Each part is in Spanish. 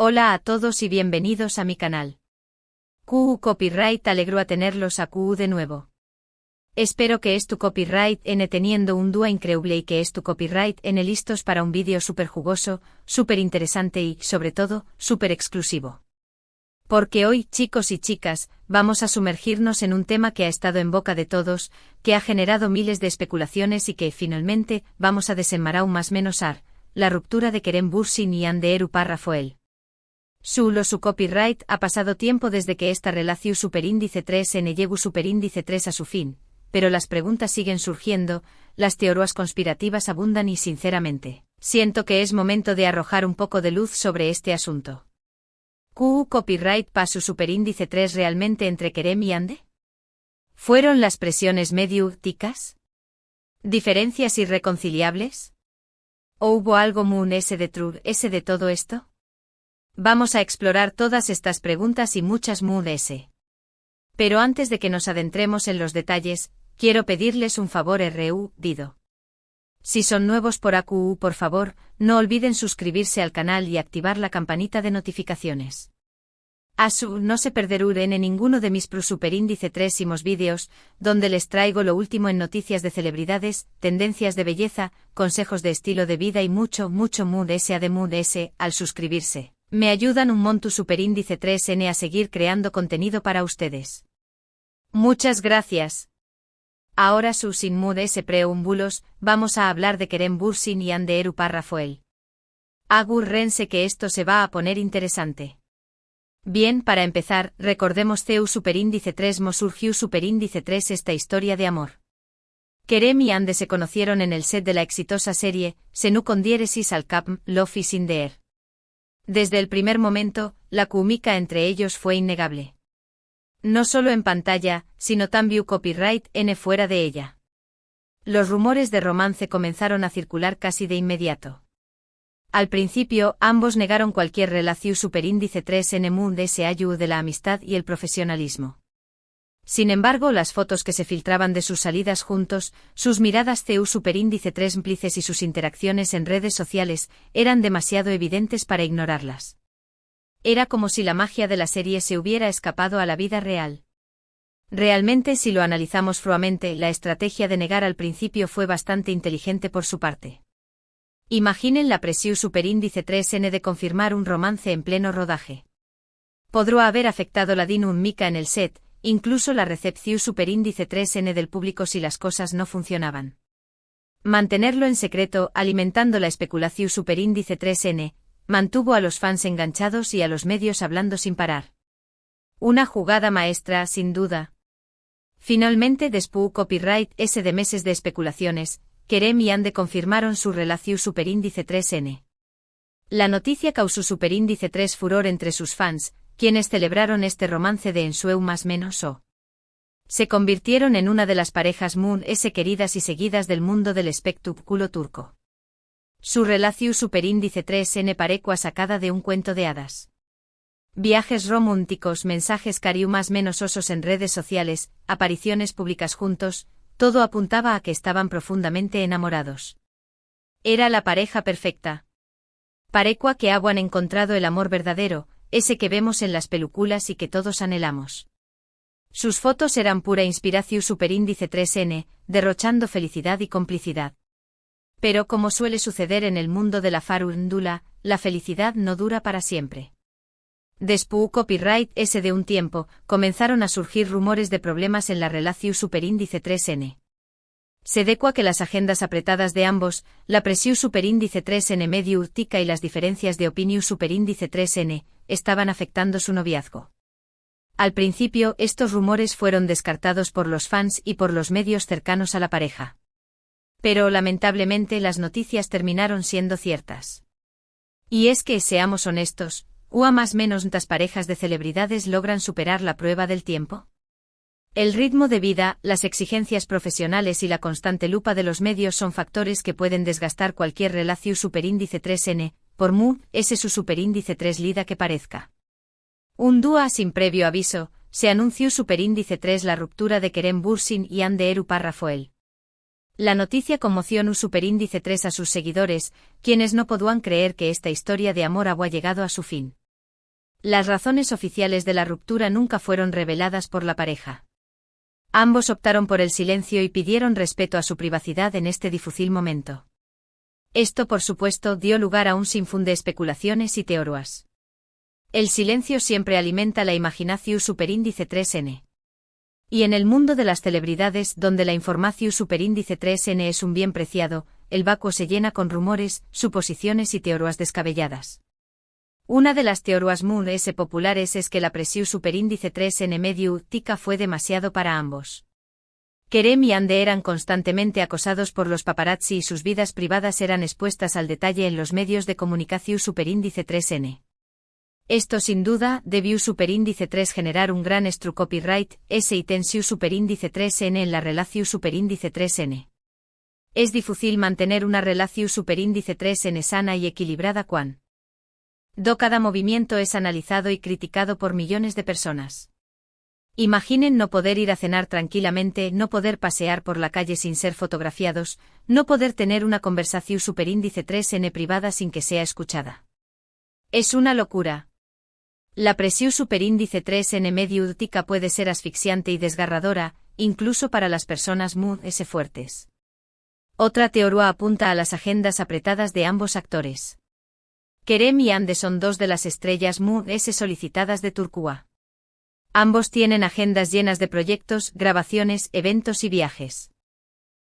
Hola a todos y bienvenidos a mi canal. QU Copyright alegro a tenerlos a QU de nuevo. Espero que es tu copyright N teniendo un dúo increíble y que es tu copyright N listos para un vídeo súper jugoso, súper interesante y, sobre todo, súper exclusivo. Porque hoy, chicos y chicas, vamos a sumergirnos en un tema que ha estado en boca de todos, que ha generado miles de especulaciones y que, finalmente, vamos a desenmarañar aún más menos la ruptura de Kerem Bürsin y Hande Rafael. Su copyright ha pasado tiempo desde que esta relación superíndice 3N llegó superíndice 3 a su fin, pero las preguntas siguen surgiendo, las teorías conspirativas abundan y sinceramente, siento que es momento de arrojar un poco de luz sobre este asunto. ¿QU copyright pasó superíndice 3 realmente entre Kerem y Hande? ¿Fueron las presiones mediáticas? ¿Diferencias irreconciliables? ¿O hubo algo ese de todo esto? Vamos a explorar todas estas preguntas y muchas ese. Pero antes de que nos adentremos en los detalles, quiero pedirles un favor Dido. Si son nuevos por AQU, por favor, no olviden suscribirse al canal y activar la campanita de notificaciones. No se perderán en ninguno de mis superíndice 3 vídeos, donde les traigo lo último en noticias de celebridades, tendencias de belleza, consejos de estilo de vida y mucho ese al suscribirse. Me ayudan un montón superíndice 3N a seguir creando contenido para ustedes. Muchas gracias. Ahora sin ese preámbulos, vamos a hablar de Kerem Bürsin y Hande Rafael. Agárrense que esto se va a poner interesante. Bien, para empezar, recordemos superíndice 3 surgió superíndice 3 esta historia de amor. Kerem y Hande se conocieron en el set de la exitosa serie, Senu con diéresis al cap, Love is in the air. Desde el primer momento, la química entre ellos fue innegable. No solo en pantalla, sino también copyright N fuera de ella. Los rumores de romance comenzaron a circular casi de inmediato. Al principio, ambos negaron cualquier relación superíndice 3N de la amistad y el profesionalismo. Sin embargo, las fotos que se filtraban de sus salidas juntos, sus miradas superíndice 3 cómplices y sus interacciones en redes sociales, eran demasiado evidentes para ignorarlas. Era como si la magia de la serie se hubiera escapado a la vida real. Realmente, si lo analizamos fríamente, la estrategia de negar al principio fue bastante inteligente por su parte. Imaginen la presión superíndice 3N de confirmar un romance en pleno rodaje. Podría haber afectado la dinámica en el set, incluso la recepción superíndice 3N del público si las cosas no funcionaban. Mantenerlo en secreto, alimentando la especulación superíndice 3N, mantuvo a los fans enganchados y a los medios hablando sin parar. Una jugada maestra, sin duda. Finalmente, después copyright de meses de especulaciones, Kerem y Hande confirmaron su relación superíndice 3N. La noticia causó superíndice 3 furor entre sus fans, quienes celebraron este romance de ensueu más menos o. Se convirtieron en una de las parejas queridas y seguidas del mundo del espectáculo turco. Su relación superíndice 3N parecua sacada de un cuento de hadas. Viajes románticos, mensajes más menos osos en redes sociales, apariciones públicas juntos, todo apuntaba a que estaban profundamente enamorados. Era la pareja perfecta. Parecua que habían encontrado el amor verdadero, ese que vemos en las películas y que todos anhelamos. Sus fotos eran pura inspiración superíndice 3N, derrochando felicidad y complicidad. Pero como suele suceder en el mundo de la farándula, la felicidad no dura para siempre. Después copyright de un tiempo, comenzaron a surgir rumores de problemas en la relación superíndice 3N. Se decua que las agendas apretadas de ambos, la presión superíndice 3N mediática y las diferencias de opinión superíndice 3N, estaban afectando su noviazgo. Al principio, estos rumores fueron descartados por los fans y por los medios cercanos a la pareja. Pero lamentablemente las noticias terminaron siendo ciertas. Y es que, seamos honestos, más menos ¿cuántas parejas de celebridades logran superar la prueba del tiempo? El ritmo de vida, las exigencias profesionales y la constante lupa de los medios son factores que pueden desgastar cualquier relación superíndice 3N, por su superíndice 3 lida que parezca. Un día sin previo aviso, se anunció superíndice 3 la ruptura de Kerem Bürsin y Hande Rafael. La noticia conmocionó superíndice 3 a sus seguidores, quienes no podían creer que esta historia de amor había llegado a su fin. Las razones oficiales de la ruptura nunca fueron reveladas por la pareja. Ambos optaron por el silencio y pidieron respeto a su privacidad en este difícil momento. Esto, por supuesto, dio lugar a un sinfín de especulaciones y teorías. El silencio siempre alimenta la imaginación superíndice 3n. Y en el mundo de las celebridades, donde la información superíndice 3n es un bien preciado, el vacuo se llena con rumores, suposiciones y teorías descabelladas. Una de las teorías muy populares es que la presión superíndice 3n medio tica fue demasiado para ambos. Kerem y Ande eran constantemente acosados por los paparazzi y sus vidas privadas eran expuestas al detalle en los medios de comunicación superíndice 3n. Esto sin duda debió superíndice 3 generar un gran copyright S y tensión superíndice 3n en la relación superíndice 3n. Es difícil mantener una relación superíndice 3n sana y equilibrada cuando cada movimiento es analizado y criticado por millones de personas. Imaginen no poder ir a cenar tranquilamente, no poder pasear por la calle sin ser fotografiados, no poder tener una conversación superíndice 3n privada sin que sea escuchada. Es una locura. La presión superíndice 3n medio tica puede ser asfixiante y desgarradora, incluso para las personas muy fuertes. Otra teoría apunta a las agendas apretadas de ambos actores. Kerem y Ande son dos de las estrellas muy solicitadas de Turquía. Ambos tienen agendas llenas de proyectos, grabaciones, eventos y viajes.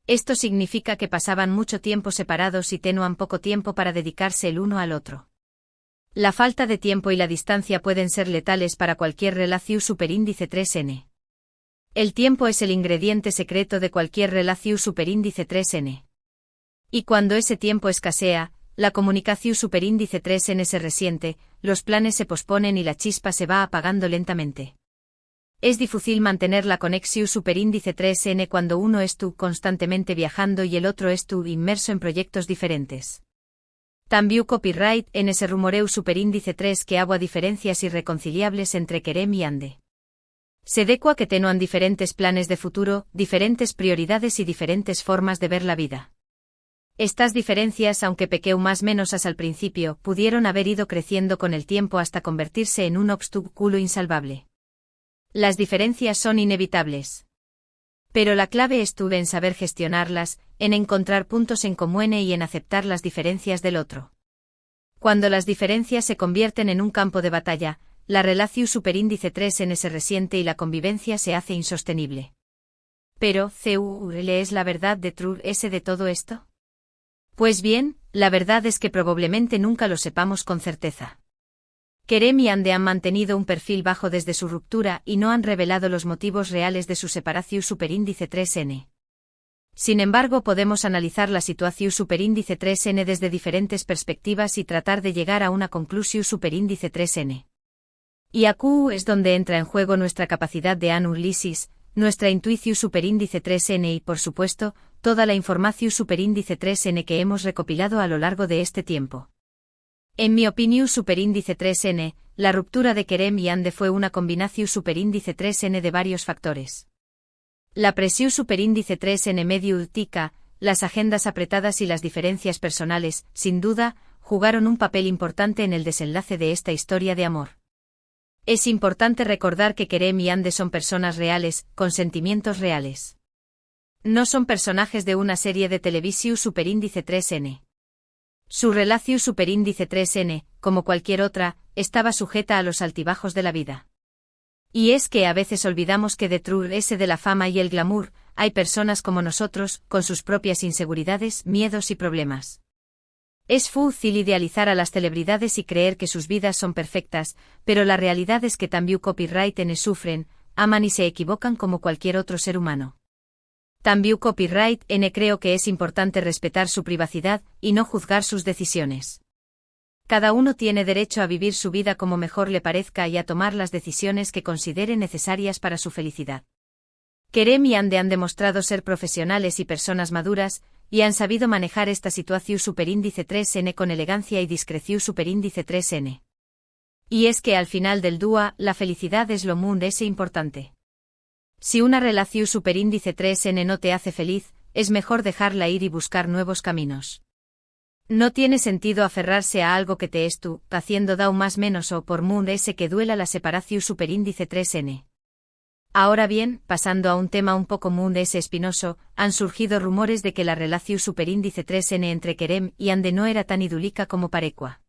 Esto significa que pasaban mucho tiempo separados y tenían poco tiempo para dedicarse el uno al otro. La falta de tiempo y la distancia pueden ser letales para cualquier relación superíndice 3n. El tiempo es el ingrediente secreto de cualquier relación superíndice 3n. Y cuando ese tiempo escasea, la comunicación superíndice 3n se resiente, los planes se posponen y la chispa se va apagando lentamente. Es difícil mantener la conexión superíndice 3n cuando uno está constantemente viajando y el otro está inmerso en proyectos diferentes. También copyright en ese rumoreu superíndice 3 que hago a diferencias irreconciliables entre Kerem y Ande. Se decua que tenían diferentes planes de futuro, diferentes prioridades y diferentes formas de ver la vida. Estas diferencias, aunque pequeu más menosas al principio, pudieron haber ido creciendo con el tiempo hasta convertirse en un obstáculo insalvable. Las diferencias son inevitables. Pero la clave estuvo en saber gestionarlas, en encontrar puntos en común y en aceptar las diferencias del otro. Cuando las diferencias se convierten en un campo de batalla, la relación superíndice 3n se resiente y la convivencia se hace insostenible. Pero, ¿cuál es la verdad de todo esto? Pues bien, la verdad es que probablemente nunca lo sepamos con certeza. Kerem y Ande han mantenido un perfil bajo desde su ruptura y no han revelado los motivos reales de su separación superíndice 3n. Sin embargo, podemos analizar la situación superíndice 3n desde diferentes perspectivas y tratar de llegar a una conclusión superíndice 3n. Y aquí es donde entra en juego nuestra capacidad de análisis, nuestra intuición superíndice 3n y, por supuesto, toda la información superíndice 3n que hemos recopilado a lo largo de este tiempo. En mi opinión superíndice 3n, la ruptura de Kerem y Ande fue una combinación superíndice 3n de varios factores. La presión superíndice 3n medio tica, las agendas apretadas y las diferencias personales, sin duda, jugaron un papel importante en el desenlace de esta historia de amor. Es importante recordar que Kerem y Ande son personas reales, con sentimientos reales. No son personajes de una serie de televisión superíndice 3n. Su relación superíndice 3n, como cualquier otra, estaba sujeta a los altibajos de la vida. Y es que a veces olvidamos que detrás de la fama y el glamour, hay personas como nosotros, con sus propias inseguridades, miedos y problemas. Es fácil idealizar a las celebridades y creer que sus vidas son perfectas, pero la realidad es que también copyright sufren, aman y se equivocan como cualquier otro ser humano. También copyright creo que es importante respetar su privacidad y no juzgar sus decisiones. Cada uno tiene derecho a vivir su vida como mejor le parezca y a tomar las decisiones que considere necesarias para su felicidad. Kerem y Ande han demostrado ser profesionales y personas maduras, y han sabido manejar esta situación superíndice 3n con elegancia y discreción superíndice 3n. Y es que al final del día, la felicidad es lo más importante. Si una relación superíndice 3n no te hace feliz, es mejor dejarla ir y buscar nuevos caminos. No tiene sentido aferrarse a algo que te es tú, haciendo dau más menos o por mun s que duela la separación superíndice 3n. Ahora bien, pasando a un tema un poco mun s espinoso, han surgido rumores de que la relación superíndice 3n entre Kerem y Ande no era tan idílica como parecua.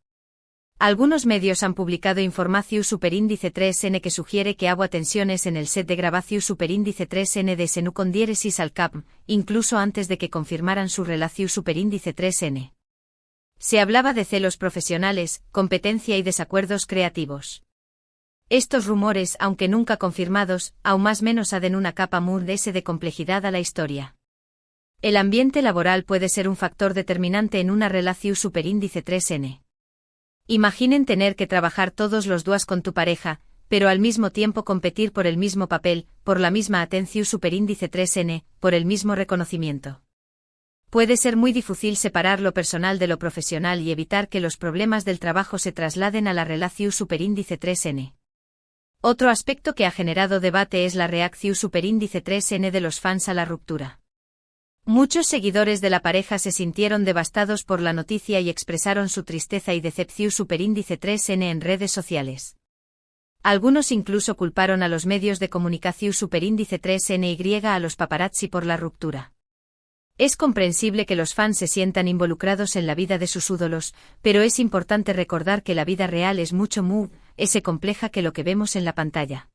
Algunos medios han publicado información superíndice 3n que sugiere que hubo tensiones en el set de grabación superíndice 3n de Senu con diéresis al cap, incluso antes de que confirmaran su relación superíndice 3n. Se hablaba de celos profesionales, competencia y desacuerdos creativos. Estos rumores, aunque nunca confirmados, aún más menos aden una capa muy de complejidad a la historia. El ambiente laboral puede ser un factor determinante en una relación superíndice 3n. Imaginen tener que trabajar todos los días con tu pareja, pero al mismo tiempo competir por el mismo papel, por la misma atención superíndice 3n, por el mismo reconocimiento. Puede ser muy difícil separar lo personal de lo profesional y evitar que los problemas del trabajo se trasladen a la relación superíndice 3n. Otro aspecto que ha generado debate es la reacción superíndice 3n de los fans a la ruptura. Muchos seguidores de la pareja se sintieron devastados por la noticia y expresaron su tristeza y decepción superíndice 3n en redes sociales. Algunos incluso culparon a los medios de comunicación superíndice 3n y a los paparazzi por la ruptura. Es comprensible que los fans se sientan involucrados en la vida de sus ídolos, pero es importante recordar que la vida real es mucho más compleja que lo que vemos en la pantalla.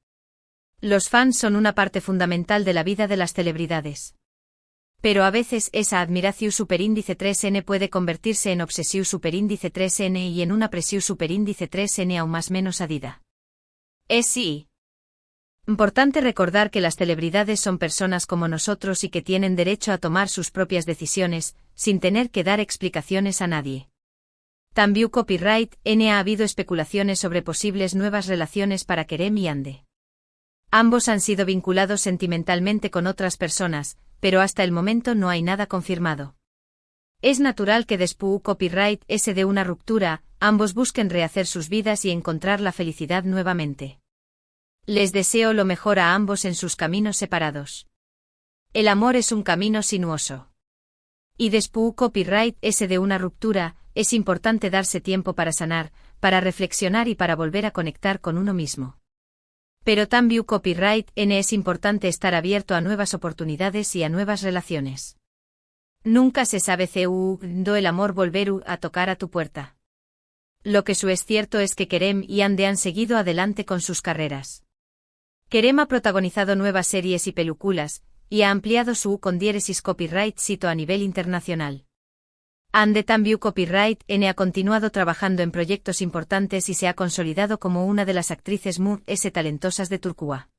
Los fans son una parte fundamental de la vida de las celebridades. Pero a veces esa admiración superíndice 3n puede convertirse en obsesión superíndice 3n y en una presión superíndice 3n aún más menos adida. Es sí. Importante recordar que las celebridades son personas como nosotros y que tienen derecho a tomar sus propias decisiones, sin tener que dar explicaciones a nadie. También copyright N ha habido especulaciones sobre posibles nuevas relaciones para Kerem y Ande. Ambos han sido vinculados sentimentalmente con otras personas, pero hasta el momento no hay nada confirmado. Es natural que después copyright S de una ruptura, ambos busquen rehacer sus vidas y encontrar la felicidad nuevamente. Les deseo lo mejor a ambos en sus caminos separados. El amor es un camino sinuoso. Y después copyright S de una ruptura, es importante darse tiempo para sanar, para reflexionar y para volver a conectar con uno mismo. Pero también copyright N es importante estar abierto a nuevas oportunidades y a nuevas relaciones. Nunca se sabe cuándo el amor volverá a tocar a tu puerta. Lo que es cierto es que Kerem y Ande han seguido adelante con sus carreras. Kerem ha protagonizado nuevas series y películas, y ha ampliado su con diéresis copyright sito a nivel internacional. Ande también copyright N ha continuado trabajando en proyectos importantes y se ha consolidado como una de las actrices muy talentosas de Turquía.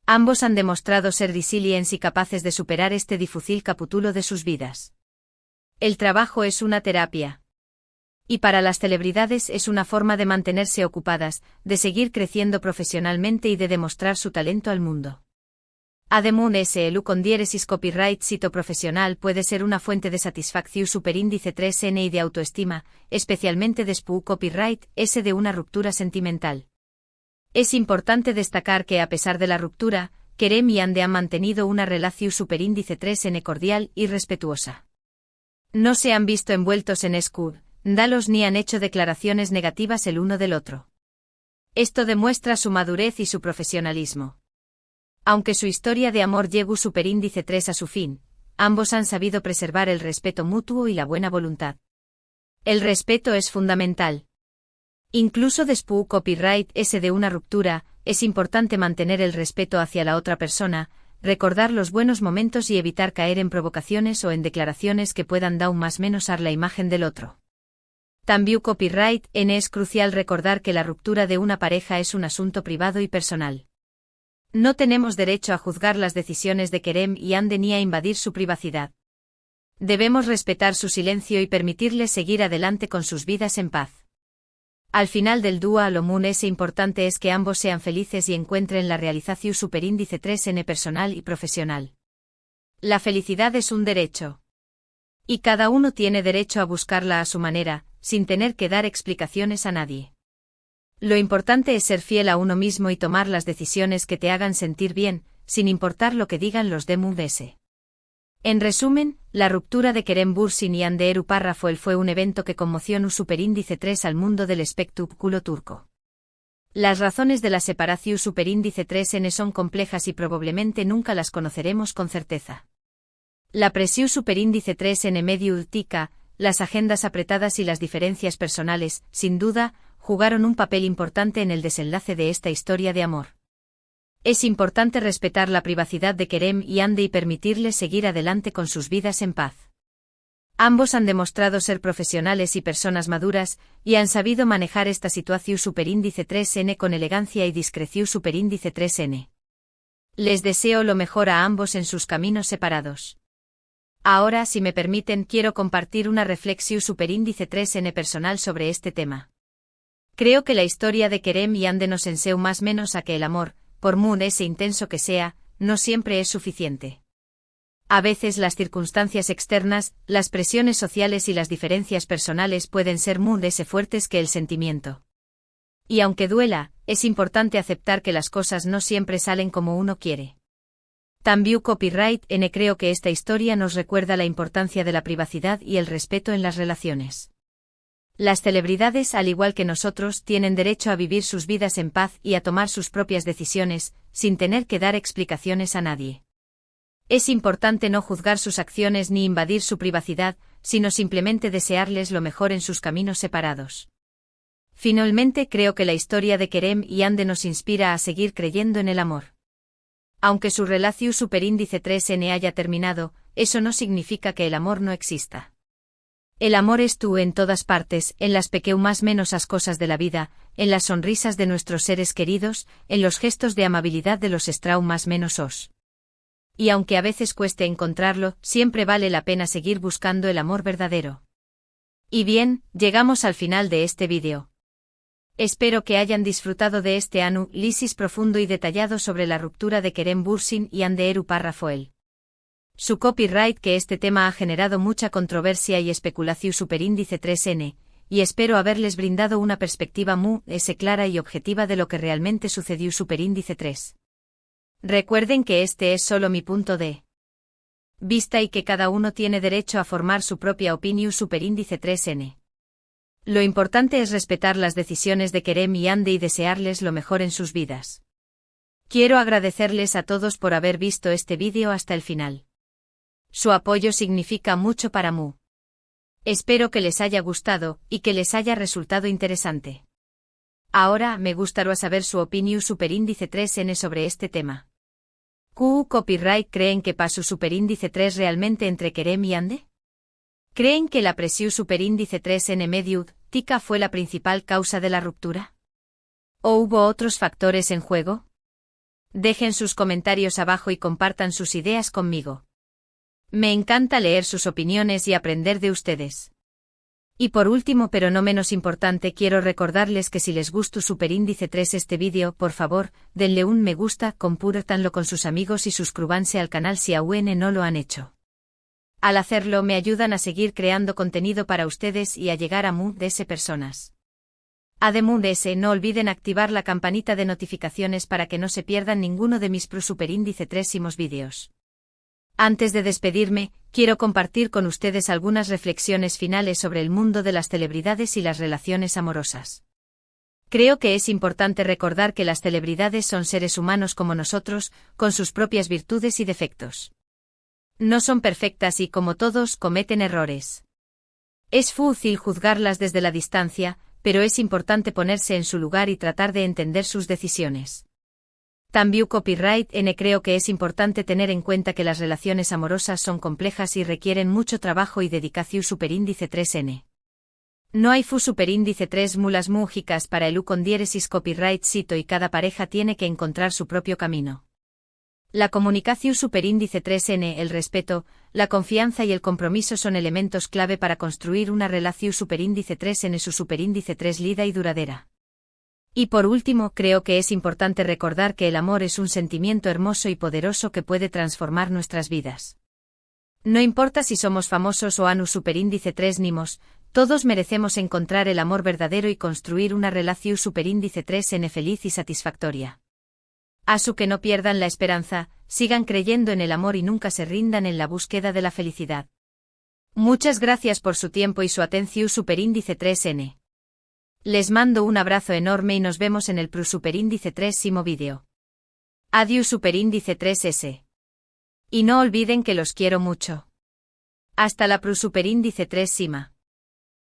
Ambos han demostrado ser resilientes y capaces de superar este difícil capítulo de sus vidas. El trabajo es una terapia. Y para las celebridades es una forma de mantenerse ocupadas, de seguir creciendo profesionalmente y de demostrar su talento al mundo. Además, el con diéresis copyright sito profesional puede ser una fuente de satisfacción superíndice 3n y de autoestima, especialmente después copyright S de una ruptura sentimental. Es importante destacar que a pesar de la ruptura, Kerem y Ande han mantenido una relación superíndice 3n cordial y respetuosa. No se han visto envueltos en escándalos ni han hecho declaraciones negativas el uno del otro. Esto demuestra su madurez y su profesionalismo. Aunque su historia de amor llegó superíndice 3 a su fin, ambos han sabido preservar el respeto mutuo y la buena voluntad. El respeto es fundamental. Incluso después copyright S de una ruptura, es importante mantener el respeto hacia la otra persona, recordar los buenos momentos y evitar caer en provocaciones o en declaraciones que puedan dar más menos a la imagen del otro. También copyright N es crucial recordar que la ruptura de una pareja es un asunto privado y personal. No tenemos derecho a juzgar las decisiones de Kerem y Ande ni a invadir su privacidad. Debemos respetar su silencio y permitirles seguir adelante con sus vidas en paz. Al final del día lo más importante es que ambos sean felices y encuentren la realización superíndice 3n personal y profesional. La felicidad es un derecho. Y cada uno tiene derecho a buscarla a su manera, sin tener que dar explicaciones a nadie. Lo importante es ser fiel a uno mismo y tomar las decisiones que te hagan sentir bien, sin importar lo que digan los demás. En resumen, la ruptura de Kerem Bürsin y Hande Erçel fue un evento que conmocionó superíndice 3 al mundo del espectáculo turco. Las razones de la separación superíndice 3N son complejas y probablemente nunca las conoceremos con certeza. La presión superíndice 3N mediática, las agendas apretadas y las diferencias personales, sin duda, jugaron un papel importante en el desenlace de esta historia de amor. Es importante respetar la privacidad de Kerem y Hande y permitirles seguir adelante con sus vidas en paz. Ambos han demostrado ser profesionales y personas maduras, y han sabido manejar esta situación superíndice 3N con elegancia y discreción superíndice 3N. Les deseo lo mejor a ambos en sus caminos separados. Ahora, si me permiten, quiero compartir una reflexión superíndice 3N personal sobre este tema. Creo que la historia de Kerem y Hande nos enseña más menos a que el amor, por muy ese intenso que sea, no siempre es suficiente. A veces las circunstancias externas, las presiones sociales y las diferencias personales pueden ser muy fuertes que el sentimiento. Y aunque duela, es importante aceptar que las cosas no siempre salen como uno quiere. También copyright N creo que esta historia nos recuerda la importancia de la privacidad y el respeto en las relaciones. Las celebridades, al igual que nosotros, tienen derecho a vivir sus vidas en paz y a tomar sus propias decisiones, sin tener que dar explicaciones a nadie. Es importante no juzgar sus acciones ni invadir su privacidad, sino simplemente desearles lo mejor en sus caminos separados. Finalmente, creo que la historia de Kerem y Hande nos inspira a seguir creyendo en el amor. Aunque su relación superíndice 3N haya terminado, eso no significa que el amor no exista. El amor es tú en todas partes, en las más menosas cosas de la vida, en las sonrisas de nuestros seres queridos, en los gestos de amabilidad de los más menosos. Y aunque a veces cueste encontrarlo, siempre vale la pena seguir buscando el amor verdadero. Y bien, llegamos al final de este vídeo. Espero que hayan disfrutado de este análisis profundo y detallado sobre la ruptura de Kerem Bürsin y Hande Erçel. Su copyright que este tema ha generado mucha controversia y especulación superíndice 3N, y espero haberles brindado una perspectiva muy clara y objetiva de lo que realmente sucedió superíndice 3. Recuerden que este es solo mi punto de vista y que cada uno tiene derecho a formar su propia opinión superíndice 3N. Lo importante es respetar las decisiones de Kerem y Hande y desearles lo mejor en sus vidas. Quiero agradecerles a todos por haber visto este vídeo hasta el final. Su apoyo significa mucho para mí. Espero que les haya gustado y que les haya resultado interesante. Ahora me gustaría saber su opinión superíndice 3N sobre este tema. Copyright ¿creen que pasó superíndice 3 realmente entre Kerem y Hande? ¿Creen que la presión superíndice 3N mediática fue la principal causa de la ruptura? ¿O hubo otros factores en juego? Dejen sus comentarios abajo y compartan sus ideas conmigo. Me encanta leer sus opiniones y aprender de ustedes. Y por último pero no menos importante quiero recordarles que si les gustó superíndice 3 este vídeo, por favor, denle un me gusta, compártanlo con sus amigos y suscríbanse al canal si aún no lo han hecho. Al hacerlo me ayudan a seguir creando contenido para ustedes y a llegar a muchas personas. Además no olviden activar la campanita de notificaciones para que no se pierdan ninguno de mis superíndice 3 vídeos. Antes de despedirme, quiero compartir con ustedes algunas reflexiones finales sobre el mundo de las celebridades y las relaciones amorosas. Creo que es importante recordar que las celebridades son seres humanos como nosotros, con sus propias virtudes y defectos. No son perfectas y, como todos, cometen errores. Es fácil juzgarlas desde la distancia, pero es importante ponerse en su lugar y tratar de entender sus decisiones. También copyright N creo que es importante tener en cuenta que las relaciones amorosas son complejas y requieren mucho trabajo y dedicación superíndice 3N. No hay superíndice 3 mulas múgicas para el con diéresis copyright cito y cada pareja tiene que encontrar su propio camino. La comunicación superíndice 3N, el respeto, la confianza y el compromiso son elementos clave para construir una relación superíndice 3N su superíndice 3 lida y duradera. Y por último, creo que es importante recordar que el amor es un sentimiento hermoso y poderoso que puede transformar nuestras vidas. No importa si somos famosos o anu superíndice 3 nimos, todos merecemos encontrar el amor verdadero y construir una relación superíndice 3N feliz y satisfactoria. Asu que no pierdan la esperanza, sigan creyendo en el amor y nunca se rindan en la búsqueda de la felicidad. Muchas gracias por su tiempo y su atención superíndice 3N. Les mando un abrazo enorme y nos vemos en el superíndice 3 vídeo. Adiós superíndice 3S. Y no olviden que los quiero mucho. Hasta la superíndice 3 Sima.